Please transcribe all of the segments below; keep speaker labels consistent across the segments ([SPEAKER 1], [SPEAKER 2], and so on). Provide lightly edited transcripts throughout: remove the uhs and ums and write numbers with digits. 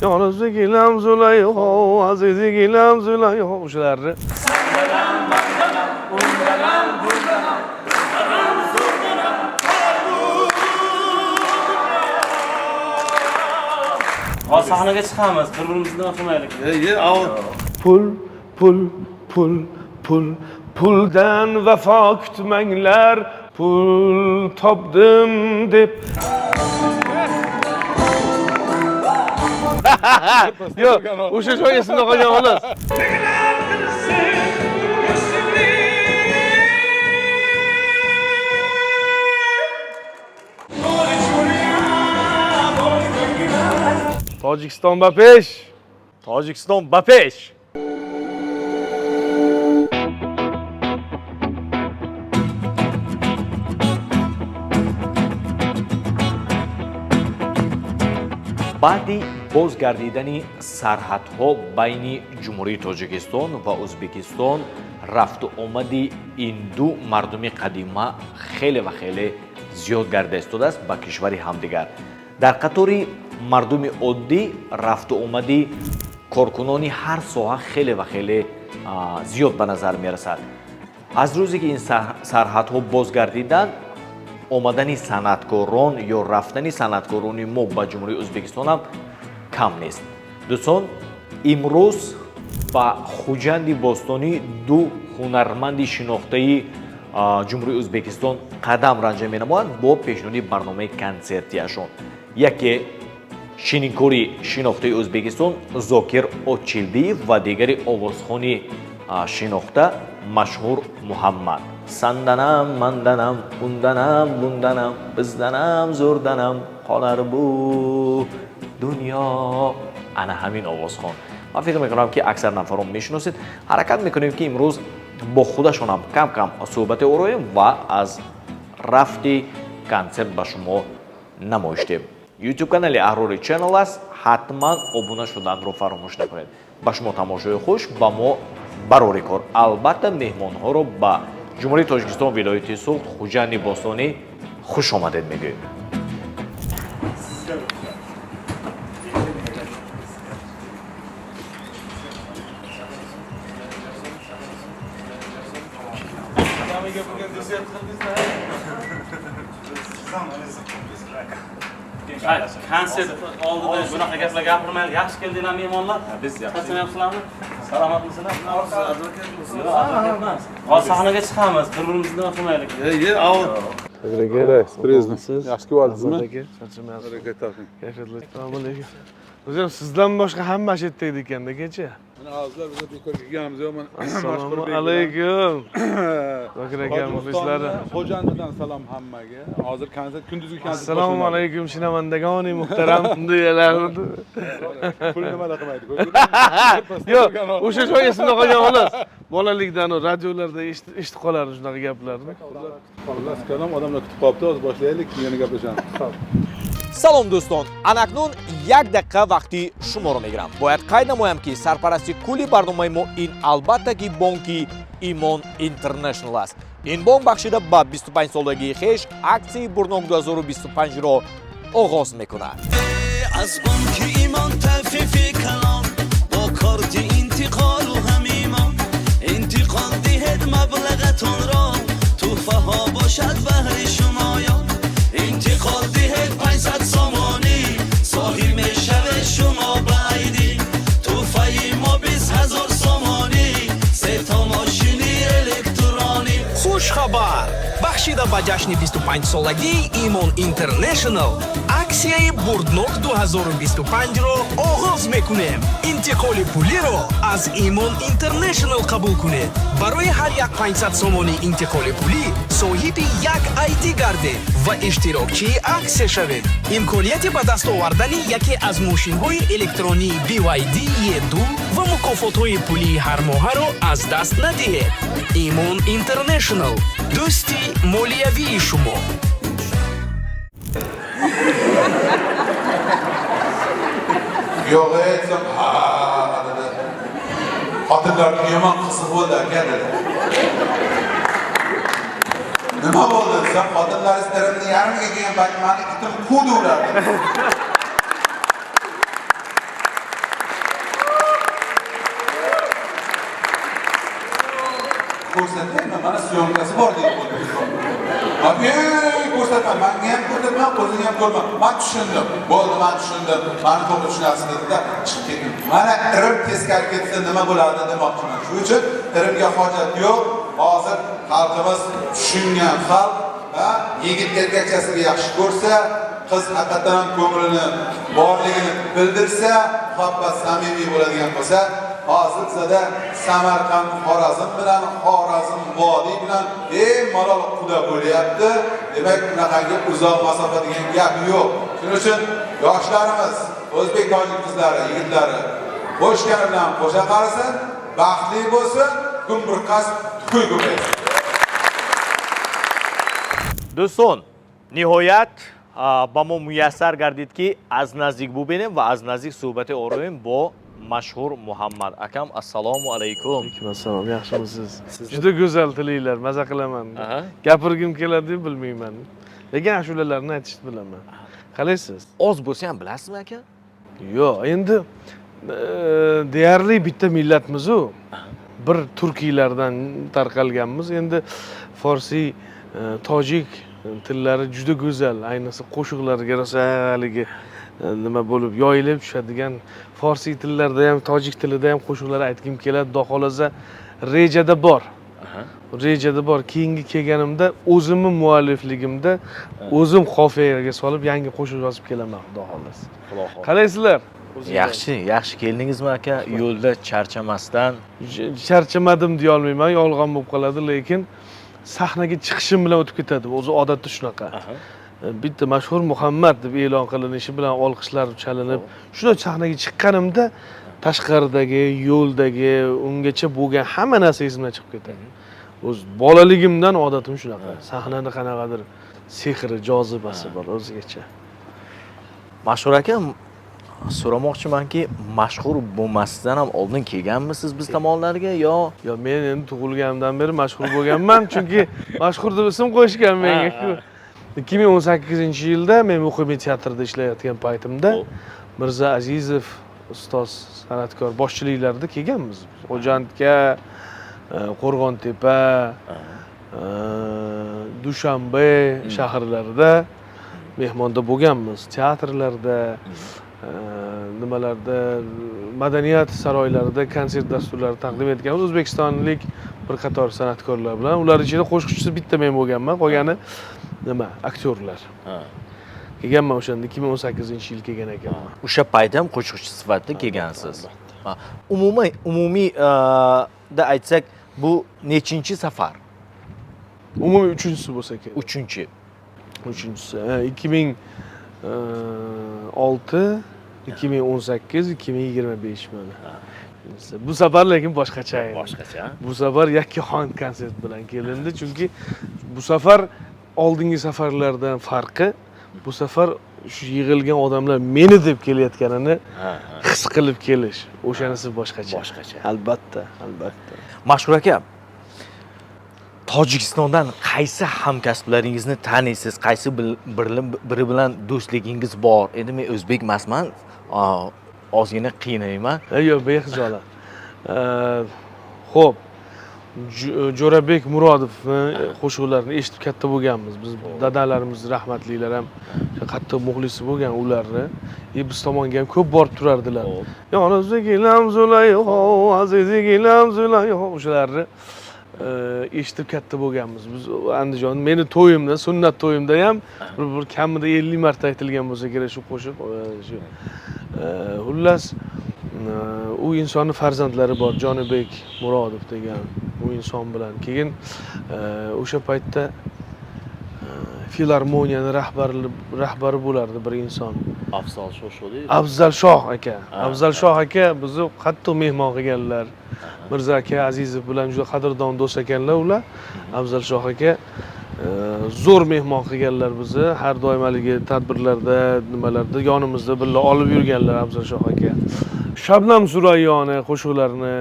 [SPEAKER 1] Yolunuz gilam Züleyha, azizi gilam Züleyha. O'shalarni.
[SPEAKER 2] Hozir sahnaga chiqamiz, bir-birimizni o'qimaylik.
[SPEAKER 1] Pul, puldan vafo kutmanglar, pul topdim deb. Yo'q, o'sha joy esimda qolgan xolos. Tojikiston bapesh.
[SPEAKER 3] Tojikiston bapesh. баъди бозгардидани сарҳадҳо байни ҷумҳурии Тоҷикистон ва Ӯзбекистон рафту омади ин ду мардуми қадима хеле ва хеле зиёд гарда истодааст ба кишвари ҳамдигар. дар қатори мардуми оддӣ рафту омади коркунони ҳар соҳа хеле ва хеле зиёд ба назар мерасад. аз рӯзе ки ин сарҳадҳо бозгардиданд, омадани санъаткорон ё рафтани санъаткорони мо ба ҷумҳурии Ӯзбекистон ҳам кам нест. дӯстон, имрӯз ба хуҷанди бостонӣ ду ҳунарманди шинохтаи ҷумҳурии Ӯзбекистон қадам ранҷа менамоянд бо пешниҳоди барномаи консертиашон. яке шининкори шинохтаи Ӯзбекистон Зокир Очилдиев ва дигари овозхони шинохта машҳур Муҳаммад. Санданам, манданам, унданам, бунданам, bizdanam, zo'rdanam, qolar bu dunyo. Ana hamin ovozxon. Man fikr میکنم که اکثر نفران میشناسید. حرکت میکنیم که امروز با خودشون هم کم کم صحبت اورایم و از رفتی کنسرت به شما نمایش دهیم. یوتیوب کانال اهراری چنل است. حتما ابونه شدن رو فراموش نکنید. با شما تماشای خوش با ما برای کار. البته مهمان ها رو با جمهوری تاجیکستان ولایت سوخت خوجانی باستانی خوش آمدید میگویم.
[SPEAKER 2] Konsert oldida bunaqa gaplar gapirmaylik. Yaxshi keldinglar mehmonlar. Biz yaxshi. Yaxshilarmi? Salomatmisizlar? Hozir sahnaga chiqamiz, bir-birimizni o'qimaylik.
[SPEAKER 1] Yaxshi ko'rdingizmi? Assalomu alaykum. O'zim sizdan boshqa hamma shu yerda edi ekanda kecha.
[SPEAKER 4] Mana hozir biz bekor kelganmiz yo mana.
[SPEAKER 1] Assalomu alaykum. Zokir aka, muxlislari.
[SPEAKER 4] Xo'jandidan salom hammaga. Hozir konsert kunduzgi konsert.
[SPEAKER 1] Assalomu alaykum shinavandagoni muhtaram deyalardi.
[SPEAKER 4] Pul nima qilmaydi?
[SPEAKER 1] Yo'q, o'sha joy esimda qolgan xolos. Bolalikdan radiolarda eshitib qolardim shunaqa gaplarni.
[SPEAKER 4] Xullas kalom odamlar kutib qolibdi, hozir boshlaylik, yana gaplashamiz.
[SPEAKER 3] салом дӯстон, анакнун 1 дақиқа вақти шуморо мегирам. бояд қайд намоям ки сарпарасти кулли барномаи мо ин албатта ки бонки Имон International аст. ин бонк бахшида ба 25 солагии хеш аксияи бурнок 2025ро оғоз мекунад.
[SPEAKER 5] از بانک ایمان تخفیف کلام با کارت انتقال و هم ایمان انتقال دهد مبلغتون را توفه ها باشد بهر شمایان انتقال دهد 500 سامانی صاحب میشوه شما بعیدی توفه ما 20,000 سامانی 3 تا ماشینی الکترونی
[SPEAKER 6] خوش خبر بخشیده به جشن 25 سالگی ایمان اینترنشنال аксияи бурднок 2025-ро оғоз мекунем. интиқоли пулиро аз Имон International қабул кунед. барои ҳар як 500 сомони интиқоли пулӣ соҳиби як ID гардед ва иштирокчии аксия шавед. имконияти ба даст овардани яке аз мошинҳои электронии BYD E2 ва мукофотҳои пулии ҳармоҳаро аз даст надиҳед. Имон International дӯсти молиявии шумо.
[SPEAKER 7] Yok etsem dedi. Hatırlar yaman kısık oldu geldi. Nima oldu? Sen kadınlar isterimde yarım gegen bakmanı gittim kudular. syomkasi bor deydi. Abi ko'rsatma, menga ham ko'rsatma, o'zingga ham ko'rma. Men tushundim. Bo'ldi, men tushundim. Meni to'g'ri tushunasiz dedi-da, chiqib ketdim. Mana irim teskari ketsa nima bo'ladi demoqchiman. Shuning uchun irimga hojat yo'q. Hozir xalqimiz tushungan xalq va yigit erkakchasiga yaxshi ko'rsa, qiz haqiqatan ham ko'nglini borligini bildirsa, muhabbat samimiy bo'ladigan bo'lsa, hozir bizada Samarqand, Xorazm bilan Xorazm vodiy bilan malol quda bo'lyapti. Demak, bunaqangi uzoq masofa degan gap yo'q. Shuning uchun yoshlarimiz, o'zbek tojik qizlari, yigitlari qo'shgani bilan qo'sha qarasin, baxtli bo'lsin, gumburqas to'y ko'paysin.
[SPEAKER 3] دوستان نهایت با ما میسر گردید که از نزدیک ببینیم و از نزدیک صحبت آرویم با مشهور محمد اکم. السلام علیکم.
[SPEAKER 1] Assalom, yaxshimisiz? Juda go'zal tilinglar, maza qilaman. Gapirgim keladi, bilmayman. Lekin ashulalarni aytishni bilaman. Qalaysiz?
[SPEAKER 3] oz bo'lsa ham bilasizmi aka?
[SPEAKER 1] Yo'q, endi deyarli bitta millatmiz-ku. Bir turkiylardan tarqalganmiz. Endi forsiy, tojik tillari juda go'zal, ayniqsa qo'shiqlarga rosa haligi nima bo'lib yoyilib tushadigan forsiy tillarda ham, tojik tilida ham qo'shiqlar aytgim keladi. Xudo xolasa rejada bor. Rejada bor. Keyingi kelganimda o'zimni muallifligimda o'zim qofiyaga solib yangi qo'shiq yozib kelaman, xudo xolasa. Qalaysizlar?
[SPEAKER 3] yaxshi keldingizmi aka? Yo'lda charchamasdan.
[SPEAKER 1] Charchamadim deya olmayman, yolg'on bo'lib qoladi, lekin sahnaga chiqishim bilan o'tib ketadi. O'zi odatda shunaqa. Bitta mashhur Muhammad deb e'lon qilinishi bilan olqishlar chalinib, shuna sahnaga chiqqanimda tashqaridagi, yo'ldagi, ungacha bo'lgan hamma narsa esimdan chiqib ketadi. O'zi bolaligimdan odatim shunaqa. Sahnani qanaqadir sehri, jozibasi bor o'zigacha.
[SPEAKER 3] Mashhur aka, so'ramoqchimanki, mashhur bo'lmasdan ham oldin kelganmisiz biz tomonlarga yo
[SPEAKER 1] men endi tug'ilganimdan beri mashhur bo'lganman, chunki mashhur deb ism qo'yishgan menga. 2018-yilda men Muqimiy teatrida ishlayotgan paytimda Mirza Azizov ustoz san'atkor boshchiliklarida kelganmiz. Xo'jandga, Qo'rg'ontepa, Dushanbe shaharlarida mehmonda bo'lganmiz. Teatrlarda, nimalarda, madaniyat saroylarida konsert dasturlari taqdim etganmiz. O'zbekistonlik bir qator san'atkorlar bilan. Ular ichida qo'shiqchisi bitta men bo'lganman, qolgani nima, aktyorlar. Kelganman o'shanda 2018-yil kelgan ekanman.
[SPEAKER 3] O'sha paytda ham qo'shiqchi sifatida kelgansiz. Umumiy da aytsak, bu nechinchi safar?
[SPEAKER 1] Umumiy 3-chi bo'lsa kerak.
[SPEAKER 3] 3-chi.
[SPEAKER 1] 3-chisi. 2006, 2018, 2025 mana. Bu safar lekin boshqacha edi.
[SPEAKER 3] Boshqacha.
[SPEAKER 1] Bu safar yakkaxon konsert bilan kelindi, chunki bu safar oldingi safarlardan farqi, bu safar shu yig'ilgan odamlar meni deb kelayotganini his qilib kelish. O'shanisi boshqacha. Albatta.
[SPEAKER 3] Mashhur aka, Tojikistondan qaysi hamkasblaringizni taniysiz? Qaysi biri bilan do'stligingiz bor? Endi men o'zbek emasman, ozgina qiynayman.
[SPEAKER 1] Yo'q, bexijolat. Xo'p, Jo'rabek Murodovni qo'shiqlarini eshitib katta bo'lganmiz. Biz dadalarimiz, rahmatlilar ham qattiq muxlisi bo'lgan ularni. Biz tomonga ham ko'p borib turardilar. Yonimizdagilam Zulayho, azizgilam Zulayho o'shalarni eshitib katta bo'lganmiz. Biz Andijon, meni to'yimda, sunnat to'yimda ham bir kamida 50 marta aytilgan bo'lsa kerak shu qo'shiq. Xullas, u insonning farzandlari bor, Jonibek Murodov degan u inson bilan. Keyin o'sha paytda filarmoniyani rahbari bo'lardi bir inson. Afzal Shoh aka. Afzal Shoh aka bizni qattiq mehmon qilganlar. Mirza aka Azizov bilan juda qadrdon do'st ekanlar ular. Afzal Shoh aka zo'r mehmon qilganlar bizni. Har doim haligi tadbirlarda, nimalarda yonimizda birga olib yurganlar Afzal Shoh aka. Shabnam Surayyoni qo'shiqlarini,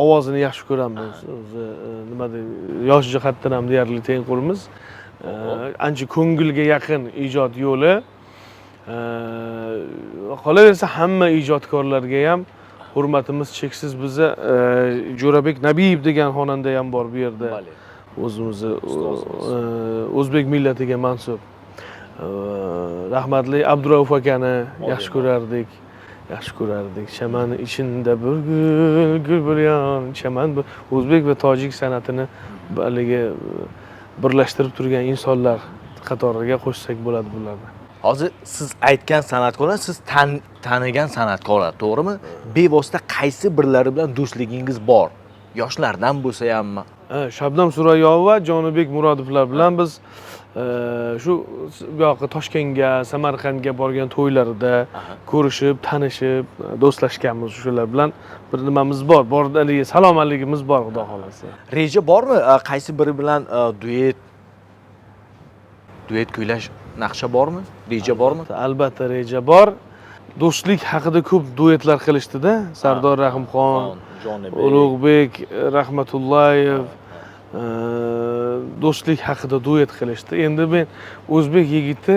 [SPEAKER 1] ovozini yaxshi ko'ramiz. O'zi nima deydi, yosh jihatdan ham deyarli tengqurmiz. Ancha ko'ngilga yaqin ijod yo'li. Qolaversa hamma ijodkorlarga ham hurmatimiz cheksiz. Biza Jo'rabek Nabiyev degan xonanda ham bor bu yerda. o'zimizni o'zbek millatiga mansub rahmatli Abdurauf akani yaxshi ko'rardik. Chaman ichida bir gul bo'lgan, chaman o'zbek va tojik san'atini haligi birlashtirib turgan insonlar qatoriga qo'shsak bo'ladi bularni.
[SPEAKER 3] Hozir siz aytgan san'atkorlar, siz tanigan san'atkorlar, to'g'rimi? Bevosita qaysi birlari bilan do'stligingiz bor? Yoshlardan bo'lsa hammi.
[SPEAKER 1] Shabnam Surayeva, Jonibek Murodovlar bilan biz shu bu yoqqa Toshkentga, Samarqandga borgan to'ylarida ko'rishib, tanishib, do'stlashganmiz. Shular bilan bir nimamiz bor. Haligi salomatligimiz bor, xudo xolasa.
[SPEAKER 3] Reja bormi? Qaysi biri bilan duet kuylash naqsha bormi? Reja bormi?
[SPEAKER 1] Albatta reja bor. Do'stlik haqida ko'p duetlar qilishdi-da. Sardor Rahimxon, Ulug'bek Rahmatullayev do'stlik haqida duet qilishdi. Endi men o'zbek yigiti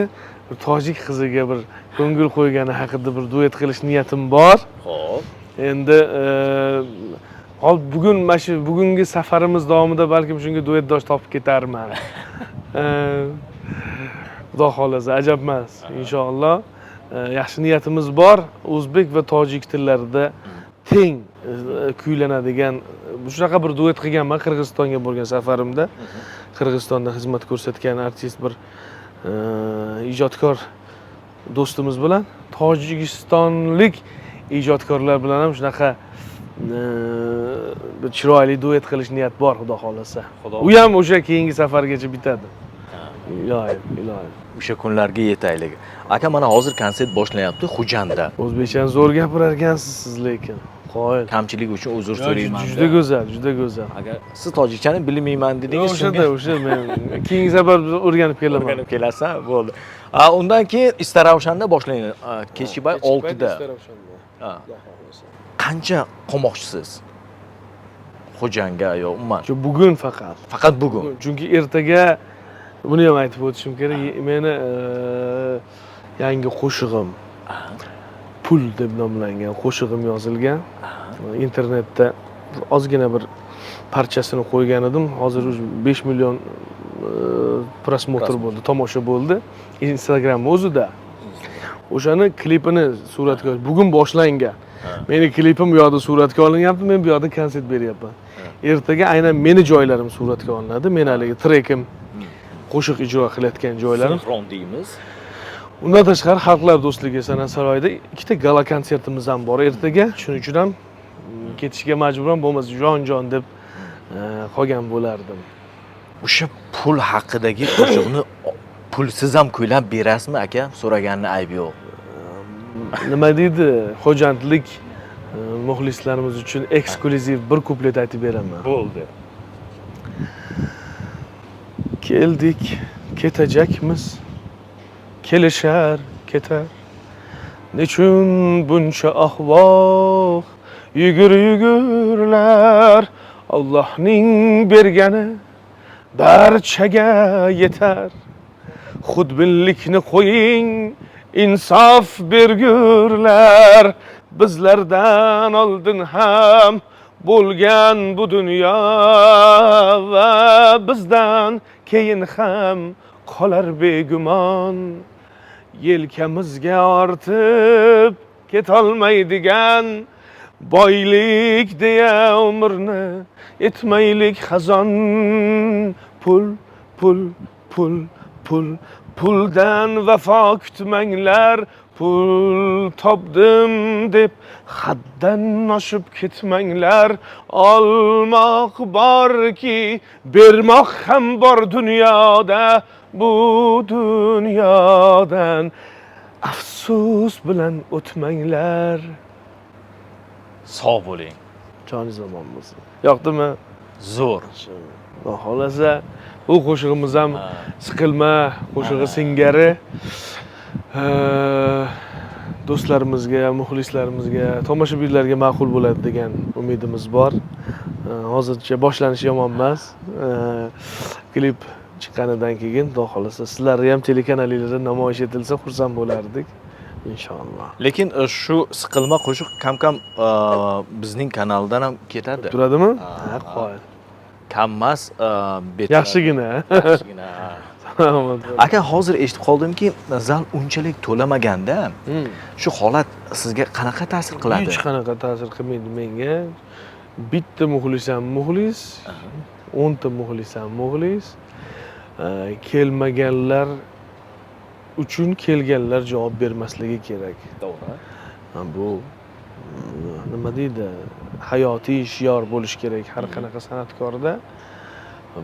[SPEAKER 1] tojik qiziga bir ko'ngil qo'ygani haqida bir duet qilish niyatim bor.
[SPEAKER 3] Xo'p.
[SPEAKER 1] Endi bugun mana shu bugungi safarimiz davomida balkim shunga duetdosh topib ketarman. Xudo xolasa, ajab emas, inshaalloh. Yaxshi niyatimiz bor. O'zbek va tojik tillarida teng kuylanadigan shunaqa bir duet qilganman Qirg'izistonga bo'lgan safarimda. Qirg'izistonda xizmat ko'rsatgan artist bir ijodkor do'stimiz bilan tojikistonlik ijodkorlar bilan ham shunaqa bir chiroyli duet qilish niyat bor, xudo xolasa. U ham o'sha keyingi safargacha bitadi. Iloyim.
[SPEAKER 3] O'sha kunlarga yetaylik. Aka, mana hozir konsert boshlanyapti Xo'janda.
[SPEAKER 1] O'zbekchani zo'r gapirar ekansiz siz lekin. Qo'yil.
[SPEAKER 3] Kamchilik uchun uzr so'rayman.
[SPEAKER 1] Juda go'zal.
[SPEAKER 3] Agar siz tojikchani bilmayman dedingiz,
[SPEAKER 1] o'sha men keyingi safar o'rganib kelaman.
[SPEAKER 3] O'rganib kelasan, bo'ldi. Undan keyin Istaravshanda boshlanadi. Kechki 6da. Qancha qo'moqchisiz? Xo'janga yo umuman?
[SPEAKER 1] Bugun faqat.
[SPEAKER 3] Faqat bugun.
[SPEAKER 1] Chunki ertaga buni ham aytib o'tishim kerak. Meni yangi qo'shig'im Pul deb nomlangan qo'shig'im yozilgan. Internetda ozgina bir parchasini qo'ygan edim. Hozir 5 million prosmotr bo'ldi, tomosha bo'ldi. Instagram o'zida. O'shani klipini suratga olish bugun boshlangan. Meni klipim bu yoqda suratga olinyapti, men bu yoqda konsert beryapman. Ertaga aynan meni joylarim suratga olinadi. Men haligi trekim qo'shiq ijro qilayotgan joylarim.
[SPEAKER 3] Sinxron deymiz.
[SPEAKER 1] Undan tashqari Xalqlar do'stligi san'at saroyida ikkita gala konsertimiz ham bor ertaga. Shuning uchun ham ketishga majburman, bo'lmasa jon deb qolgan bo'lardim.
[SPEAKER 3] O'sha pul haqidagi qo'shiqni pulsiz ham kuylab berasizmi aka? So'raganni aybi yo'q.
[SPEAKER 1] Nima deydi? Xo'jandlik muxlislarimiz uchun eksklyuziv bir kuplet aytib beraman.
[SPEAKER 3] Bo'ldi.
[SPEAKER 1] Keldik, ketajakmiz. Kelishar, ketar. Nechun buncha ahvoh yugurlar. Allohning bergani barchaga yetar. Xudbinlikni qo'ying, insof bergurlar. Bizlardan oldin ham bo'lgan bu dunyo va bizdan keyin ham qolar begumon. Yelkamizga ortib ketolmaydigan boylik deya umrni etmaylik xazon. Puldan vafo kutmanglar. Pul topdim deb haddan oshib ketmanglar. Olmoq borki, bermoq ham bor dunyoda. Bu dunyodan afsus bilan o'tmanglar.
[SPEAKER 3] Sog' bo'ling.
[SPEAKER 1] Joningiz omon bo'lsin. Yoqdimi?
[SPEAKER 3] Zo'r.
[SPEAKER 1] Xudo xolasa, bu qo'shig'imiz ham siqilma qo'shig'i singari. Do'stlarimizga, muxlislarimizga, tomoshabinlarga ma'qul bo'ladi degan umidimiz bor. Hozircha boshlanishi yomon emas. Klip chiqqanidan keyin xudo xolasa sizlarni ham telekanalingizda namoyish etilsa xursand bo'lardik inshaalloh.
[SPEAKER 3] Lekin shu siqilma qo'shiq kam-kam bizning kanaldan ham ketadi.
[SPEAKER 1] Turadimi? Ha, qo'yil.
[SPEAKER 3] kammas
[SPEAKER 1] Yaxshigina.
[SPEAKER 3] yaxshigina.
[SPEAKER 1] Salomat bo'ling.
[SPEAKER 3] Aka, hozir eshitib qoldimki, zal unchalik to'lamaganda shu holat sizga qanaqa ta'sir qiladi?
[SPEAKER 1] Hech qanaqa ta'sir qilmaydi menga. Bitta muxlisam muxlis, 10 ta muxlisam muxlis. Kelmaganlar uchun kelganlar javob bermasligi kerak.
[SPEAKER 3] To'g'ri.
[SPEAKER 1] Bu nima deydi? Hayotiy shior bo'lish kerak har qanaqa san'atkorda.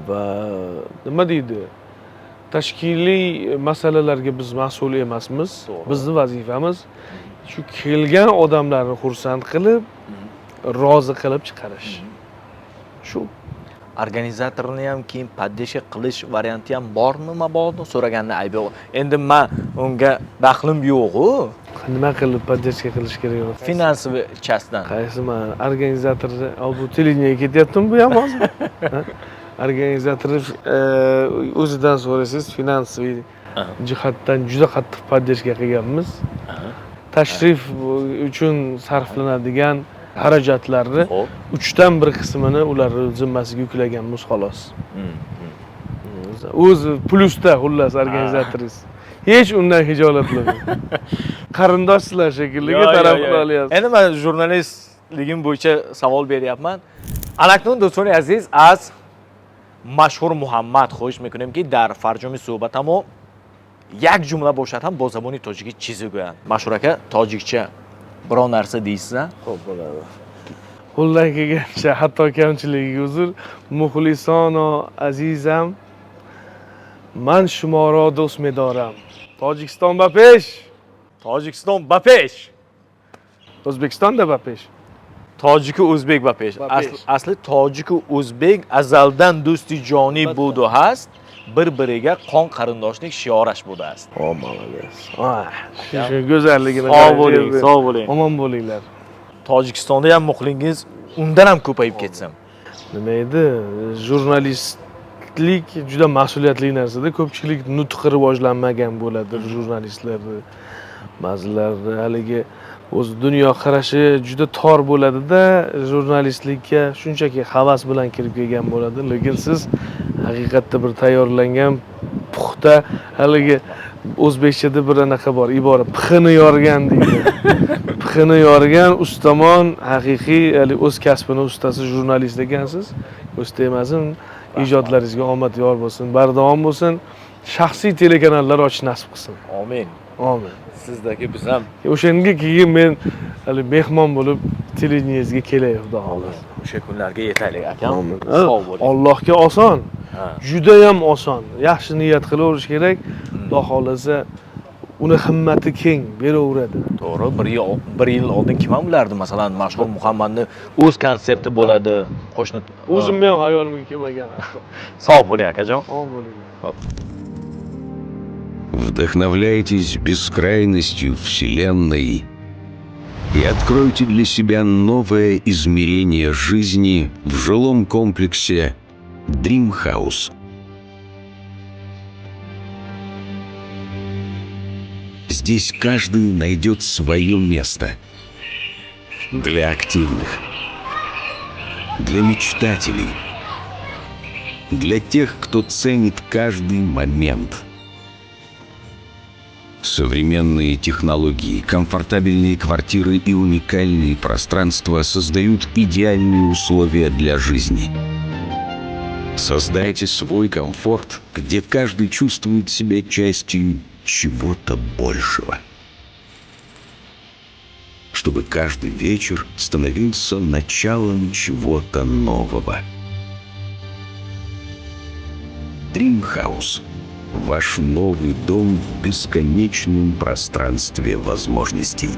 [SPEAKER 1] Va nima deydi? Tashkiliy masalalarga biz mas'ul emasmiz. Bizning vazifamiz shu kelgan odamlarni xursand qilib, rozi qilib chiqarish. Shu
[SPEAKER 3] Organizatorni ham keyin poddesh qilish varianti ham bormi, mabodo so'raganda aybi yo'q. Endi men unga daxlim yo'q-ku.
[SPEAKER 1] nima qilib poddesh qilish kerak?
[SPEAKER 3] Finansiy частdan.
[SPEAKER 1] Qaysi men organizatorni, bu televideniyaga ketyaptimi bu ham hozir? Organizator o'zidan so'raysiz, finansiy jihatdan juda qattiq poddeshga qilganmiz. Tashrif uchun sarflanadigan xarajatlarni 3dan 1 qismini ularning zimmasiga yuklaganmiz xolos. O'zi plyusda xullas organizatoringiz. Hech undan hijolatlanmang. Qarindoshlar shekilliga taraf qila olyapsiz.
[SPEAKER 3] Endi men jurnalistligim bo'yicha savol beryapman. Anaknon do'stoni aziz az mashhur Muhammad xo'sh میکنم در فرجام صحبتمو یک جمله باشد هم با زبان تاجیکی چیزی گویند. مشهور aka tojikcha biror narsa deysiz?
[SPEAKER 1] Xo'p bo'ladi. Qo'ldan kelgancha hatto kamchiligiga uzr, muxlisono azizam, man shumoro do'st medoram. Tojikiston bapesh.
[SPEAKER 3] Tojikiston bapesh.
[SPEAKER 1] O'zbekistonda bapesh.
[SPEAKER 3] Tojiku o'zbek bapesh. Asli tojiku o'zbek azaldan do'sti joni bud و هست. Bir-biriga qon qarindoshlik shiyorash bud است.
[SPEAKER 1] O, malades. Shu go'zalligini
[SPEAKER 3] sog' bo'ling.
[SPEAKER 1] Omon bo'linglar.
[SPEAKER 3] Tojikistonda ham muxlingiz undan ham ko'payib ketsin.
[SPEAKER 1] Nima edi? Jurnalistlik juda mas'uliyatli narsa-da. Ko'pchilik nutqi rivojlanmagan bo'ladi jurnalistlarda. Ba'zilar haligi o'z dunyo qarashi juda tor bo'ladi-da, jurnalistlikka shunchaki havas bilan kirib kelgan bo'ladi. Lekin siz haqiqatda bir tayyorlangan puxta haligi o'zbekchada bir anaqa bor, ibora pixini yorgan deydi. Pixini yorgan ustamon, haqiqiy o'z kasbini ustasi jurnalist ekansiz. O'sda emasin, ijodlaringizga omad yor bo'lsin, bardavom bo'lsin. Shaxsiy telekanallar ochish nasib qilsin.
[SPEAKER 3] Amin.
[SPEAKER 1] Amin.
[SPEAKER 3] Sizdagi biz ham
[SPEAKER 1] o'shanga keyin men hali mehmon bo'lib televideniyangizga kelay, xudo xolasa.
[SPEAKER 3] O'sha kunlarga yetaylik akam. Sog' bo'ling.
[SPEAKER 1] Allohga oson. Juda ham oson. Yaxshi niyat qilaverish kerak. Xudo xolasa uni himmati keng beraveradi.
[SPEAKER 3] To'g'ri, bir yil oldin kim ham bilardi, masalan, mashhur Muhammadni o'z konserti bo'ladi, qo'shni.
[SPEAKER 1] O'zimni ham hayolimga kelmagan.
[SPEAKER 3] Sog' bo'ling akajon.
[SPEAKER 1] Sog' bo'ling.
[SPEAKER 3] Hop.
[SPEAKER 8] Вдохновляйтесь бескрайностью Вселенной и откройте для себя новое измерение жизни в жилом комплексе Dream House. Здесь каждый найдет свое место. Для активных, для мечтателей, для тех, кто ценит каждый момент. Современные технологии, комфортабельные квартиры и уникальные пространства создают идеальные условия для жизни. Создайте свой комфорт, где каждый чувствует себя частью чего-то большего. Чтобы каждый вечер становился началом чего-то нового. Dream House. Ваш новый дом в бесконечном пространстве возможностей.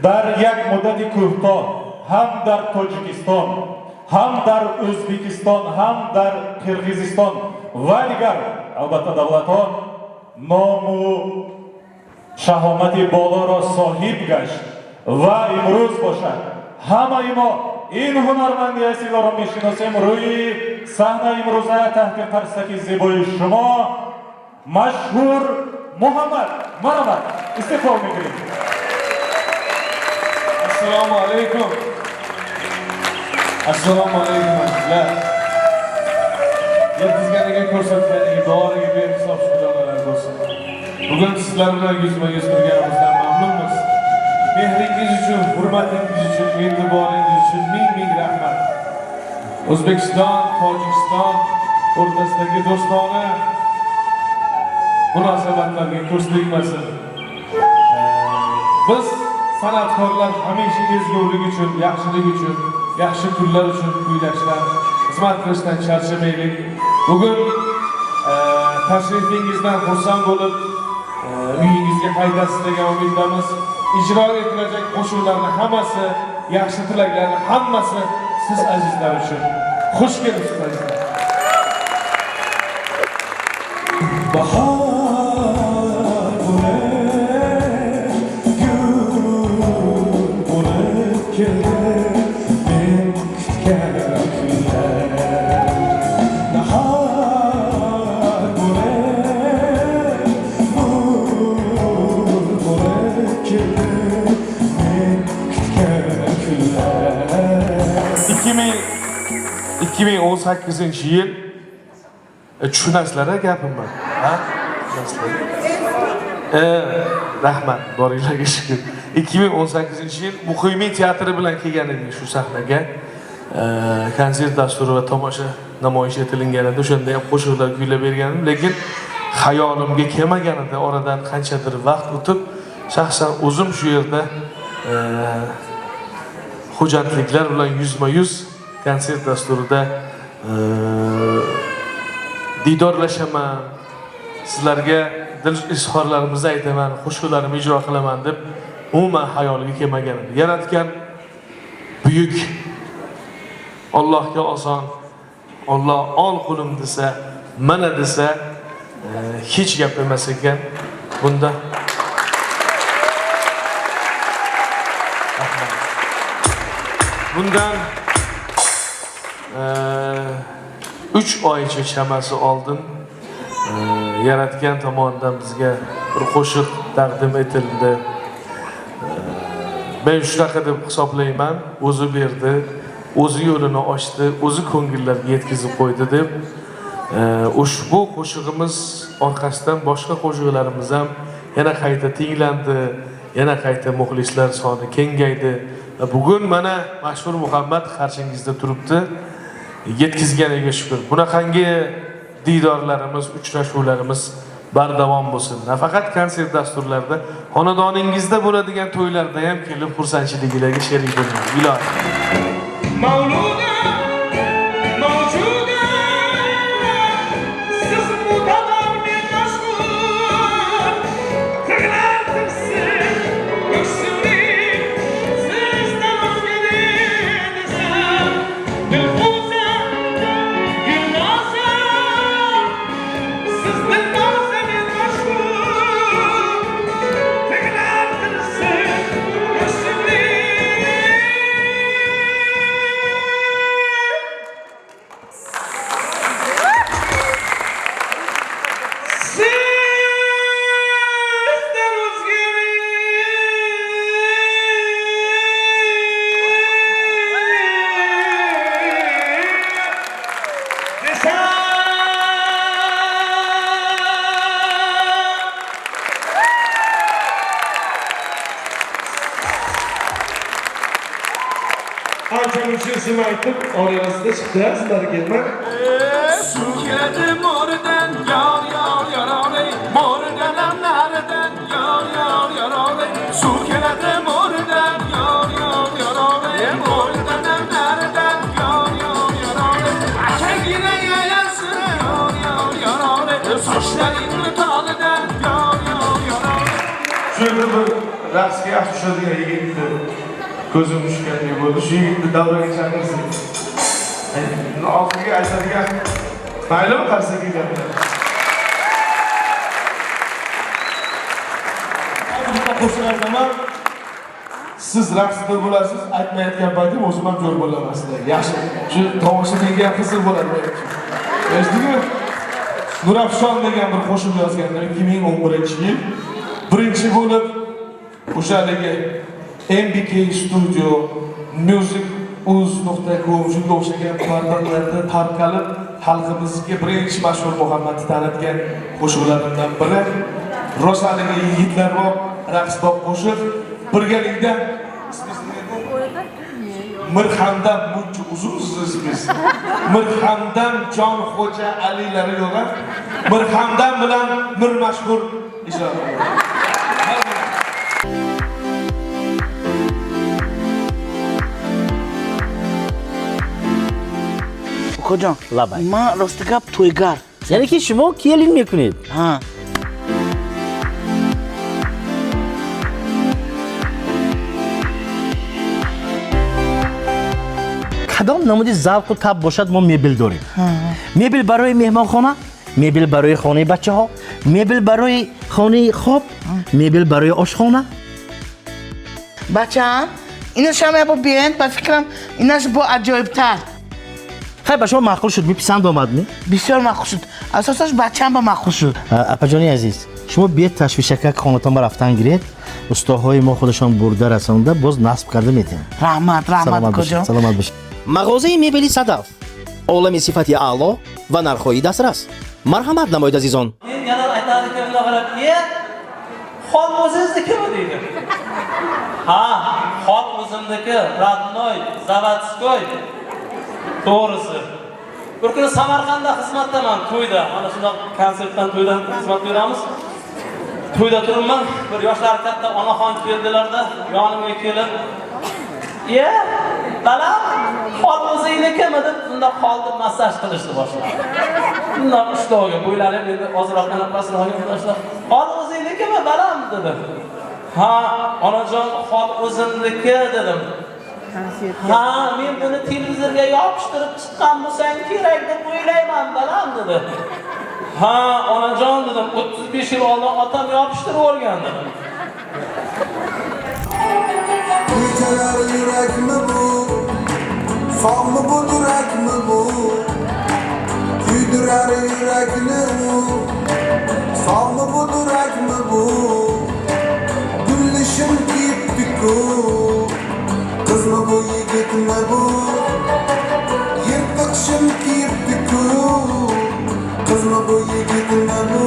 [SPEAKER 9] در یک مدت کوتاه هم در تاجیکستان، هم در ازبکستان، هم در قرقیزستان و دیگر البته دولت‌ها نام و شهامت بالا را صاحب گشت و امروز باشد همه ما این هنرمندی اصیل را میشناسیم. روی صحنه امروزه تحت قرصک زیبای شما مشهور محمد مرحبا استقبال می‌کنیم. Assalomu alaykum. Assalomu alaykum azizlar. Yetkazganiga ko'rsatganiga boriga behisob shukronalar bo'lsin. Bugun sizlar bilan yuzma-yuz turganimizdan mamnunmiz. Mehringiz uchun, hurmatingiz uchun, e'tiboringiz uchun ming rahmat. O'zbekiston, Tojikiston o'rtasidagi do'stona munosabatlarga ko'z tegmasin. Biz san'atkorlar hamisha ezgulik uchun, yaxshilik uchun, yaxshi kunlar uchun kuylashdan, xizmat qilishdan charchamaylik. Bugun tashrifingizdan xursand bo'lib, uyingizga qaytasiz degan umiddamiz. Ijro etilajak qo'shiqlarning hammasi, yaxshi tilaklarning hammasi siz azizlar uchun. Xush kelibsiz azizlar. Bahor 2018-yil tushunasizlar gapimni. Ha? Rahmat, boringlarga shukr. 2018-yil Muqimiy teatri bilan kelgan edik shu sahnaga. Konsert dasturi va tomosha namoyish etilgan edi. O'shanda ham qo'shiqlar kuylab bergandim, lekin xayolimga kelmagan edi. Oradan qanchadir vaqt o'tib, shaxsan o'zim shu yerda xo'jandliklar bilan yuzma-yuz konsert dasturida didorlashaman, sizlarga dil izhorlarimizni aytaman, qo'shiqlarimni ijro qilaman deb umuman hayolimga kelmagan edi. Yaratgan buyuk, Allohga oson, Alloh ol qulim desa, mana desa, hech gap emas ekan. Bunda bundan 3 oycha chamasi oldin Yaratgan tomonidan bizga bir qo'shiq taqdim etildi. Men shunaqa deb hisoblayman, o'zi berdi, o'zi yo'lini ochdi, o'zi ko'ngillarga yetkazib qo'ydi deb. Ushbu qo'shig'imiz orqasidan boshqa qo'shiqlarimiz ham yana qayta tinglandi, yana qayta muxlislar soni kengaydi. Bugun mana mashhur Muhammad qarshingizda turibdi. Yetkazganiga shukr. Bunaqangi diydorlarimiz, uchrashuvlarimiz bardavom bo'lsin. Nafaqat konsert dasturlarida, xonadoningizda bo'ladigan to'ylarda ham kelib xursandchiliklarga sherik bo'ling. Ilohim. Mavluda mavjuda siz mutabar men mashhur tig'latirsin ko'ksini sizdan o'zga desam dilfuza gulnoza siz dilnoza men mashhur tig'latirsin ko'ksini. Ançamışırsın aytıp orayasında çıktı, sizler gelmek. Su geldi mordan, yar yar yaralay, mordan nereden, yar yar yaralay. Su geldi mordan, yar yar yaralay, mordan nereden, yar yar yaralay. Akegine yayasın, yar yar yaralay, saçlarını talıdan, yar yar yaralay. Şöyle bir rastgele yaşadığı yigitdi. Ko'zim tushgandek bo'ldi. Shu yigitni davraga chaqirsang. Oxirgi aytadigan maylimi qarsak gaplar. Qo'shiq aytaman. Siz raqsda bo'lasiz, aytmayotgan paytim o'zim ham jo'r bo'laman sizlarga. Yaxshi. Shu tomosha menga qiziq bo'ladi men uchun. Eshitdingmi? Nurafshon degan bir qo'shiq yozganlar 2011-yil. Birinchi bo'lib o'shaligi
[SPEAKER 10] MBK Studio, music.uz.com shunga o'xshagan portallarda tarqalib, xalqimizga birinchi mashhur Muhammadni tanitgan qo'shiqlarimdan biri. Rosaligi yigitlar bor, raqsboq qo'shiq. Birgalikda Mirhamdam buncha uzunsiz biz. Mirhamdam Jonxo'ja Alilari yo'q. Mirhamdam bilan Mir mashhur ijro qiladi.
[SPEAKER 11] Ukajon,
[SPEAKER 3] Labay.
[SPEAKER 11] men rosti gap to'ygar.
[SPEAKER 3] Seniki shimo kelin mekuned.
[SPEAKER 11] Ha.
[SPEAKER 12] کدام نمودی ذوق و تب باشد ما مبل داریم. مبل برای مهمانخانه، مبل برای خانه بچه ها، مبل برای خانه خواب، مبل برای آشخانه.
[SPEAKER 11] بچه‌ام اینا شما با بیاین با فکرم ایناش با عجایب تر.
[SPEAKER 12] خیلی به شما معقول شد میپسند آمد می؟
[SPEAKER 11] بسیار معقول شد. اساسش بچه‌ام با معقول شد.
[SPEAKER 12] اپا جانی عزیز شما بیاید تشویشک خانه‌تان با رفتن گیرید. استاهای ما خودشان برده رسانده باز نصب کرده میتین.
[SPEAKER 11] رحمت کجا؟
[SPEAKER 12] سلامت باشید.
[SPEAKER 6] مغازه مبلی صدف عالم صفتی اعلا و نرخ‌های دسترس مرحمت نمایید عزیزان
[SPEAKER 2] yana aytadigan qarab xol o'zingizniki deydi. Ha, xol o'zimniki, Radnoy, Zavodskoy. To'g'risi. Bir kuni Samarqandda xizmatdaman, to'yda. Mana shunday konsertdan to'ydan xizmat beramiz. To'yda turibman, bir yoshlar katta onaxon keldilarda, yonimga kelib, "Ye, balam, xol o'zingnikimi?" deb unda xolni massaj qilishni boshladi. Unda ustoga bo'ylanib endi ozroq qanaqasini olgan yoshlar, "Xol o'zingnikimi, balam?" dedi. "Ha, onajon, xol o'zimniki" dedim. "Ha, men buni televizorga yopishtirib chiqqan bo'lsang kerak deb o'ylayman, balam" dedi. "Ha, onajon" dedim, 35 yil oldin otam yopishtirib o'rgandi.
[SPEAKER 5] Geceler yürek mi bu? Son mu bu yürek mi bu? Güldürer yürekli bu. Son mu bu yürek mi bu? Güllüşüm gitti ku. Kız mı bu yigit mi bu? Yırtıkşım gitti ku. Kız mı bu yigit mi bu?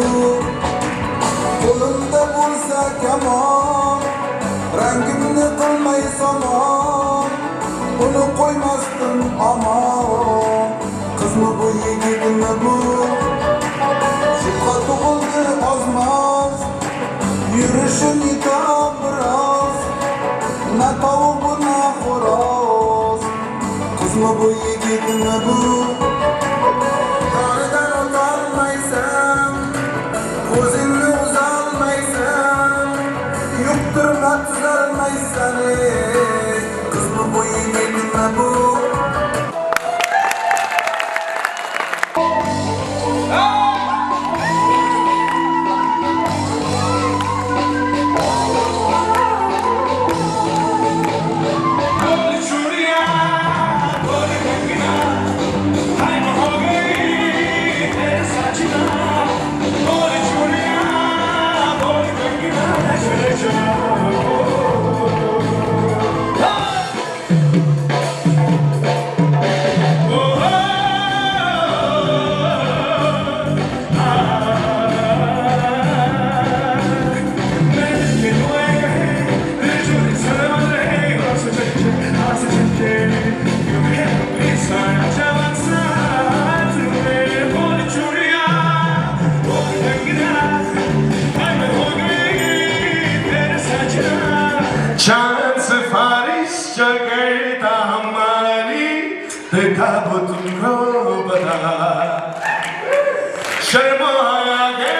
[SPEAKER 5] Kolunda bulsa keman. Rangimni qilmay somon, uni qo'ymasdim omon. Qizmi bu yigitmi bu? Shubha tug'ildi ozmoz, yurishini tam biroz. Na tovuq bu na xo'roz. Qizmi bu yigitmi bu? Yonidan o'tolmaysan, ko'zingni uzolmaysan. Yukturma tuzalmaysan ey, qizmi bu yigitmi bu?
[SPEAKER 10] چند سفارش کرده همانی تابوتون رو بدار شرم آگه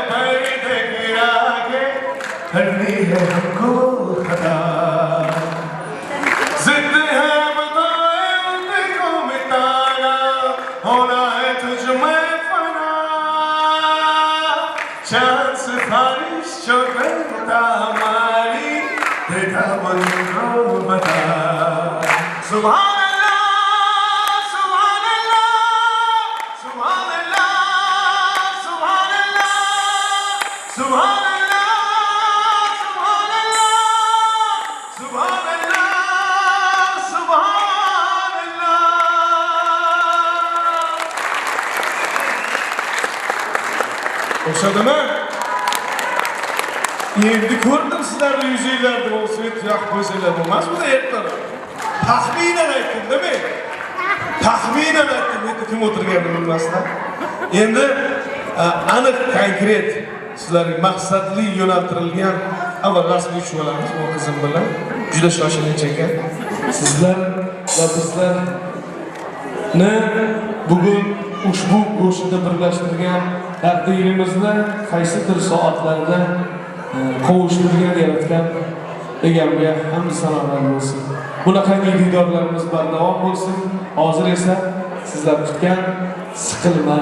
[SPEAKER 10] پیدا گیراگه هر نیه हमको खदा जिद है बताए उनको मिटाना होना है तुझ में फना चांद सिफारिश जो करता हमारी देखा मुझको बता सुभान अल्लाह सुभान अल्लाह सुभान अल्लाह सुभान अल्लाह सुभान अल्लाह सुभान अल्लाह सुभान O'xshadimi? Endi ko'rdim sizlarning yuzinglarni o'sib yo'q bo'lsanglar bo'lmas bu ertaroq. Taxminan aytdim-da men. Taxminan aytdim, endi kim o'tirganini bilmasdan. Endi aniq konkret sizlarga maqsadli yo'naltirilgan avval rasmiy tushib olamiz bu qizim bilan. Juda shoshilinch ekan. Sizlar va bizlarni bugun ushbu go'shida birlashtirgan taqdirimizni qaysidir soatlarda qovushtirgan yaratgan egamga hamd sanolar bo'lsin. Bunaqangi diydorlarimiz bardavom bo'lsin. Hozir esa sizlar kutgan siqilma.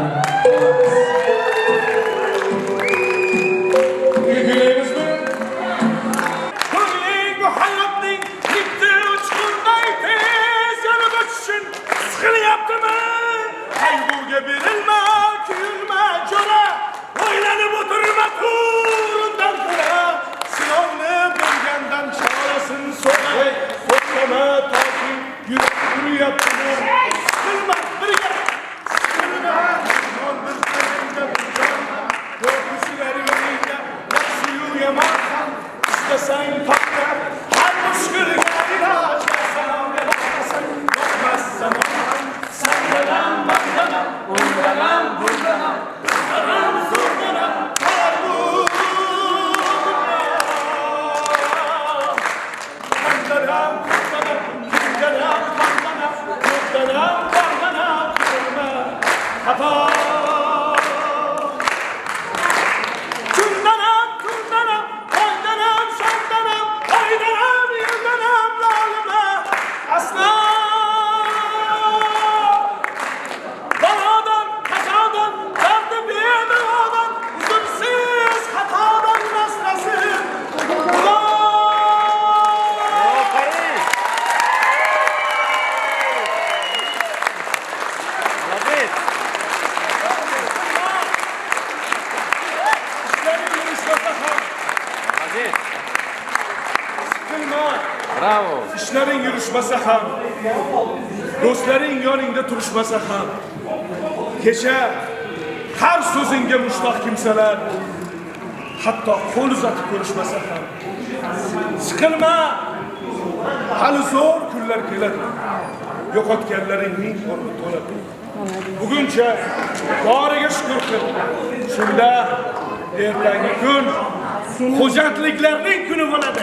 [SPEAKER 13] Bravo.
[SPEAKER 10] İşlerin yürüşmese ham, do'stlaring yoningda turishmasa ham, kecha har so'zingga mushtaq kimsalar, hatto qo'l uzatib ko'rishmasa ham, siqilma, hali zo'r kunlar keladi. Yo'qotganlaringning o'rni to'ladi. Buguncha boriga shukr qil. Shunda ertangi kun xo'jandliklarning kuni bo'ladi.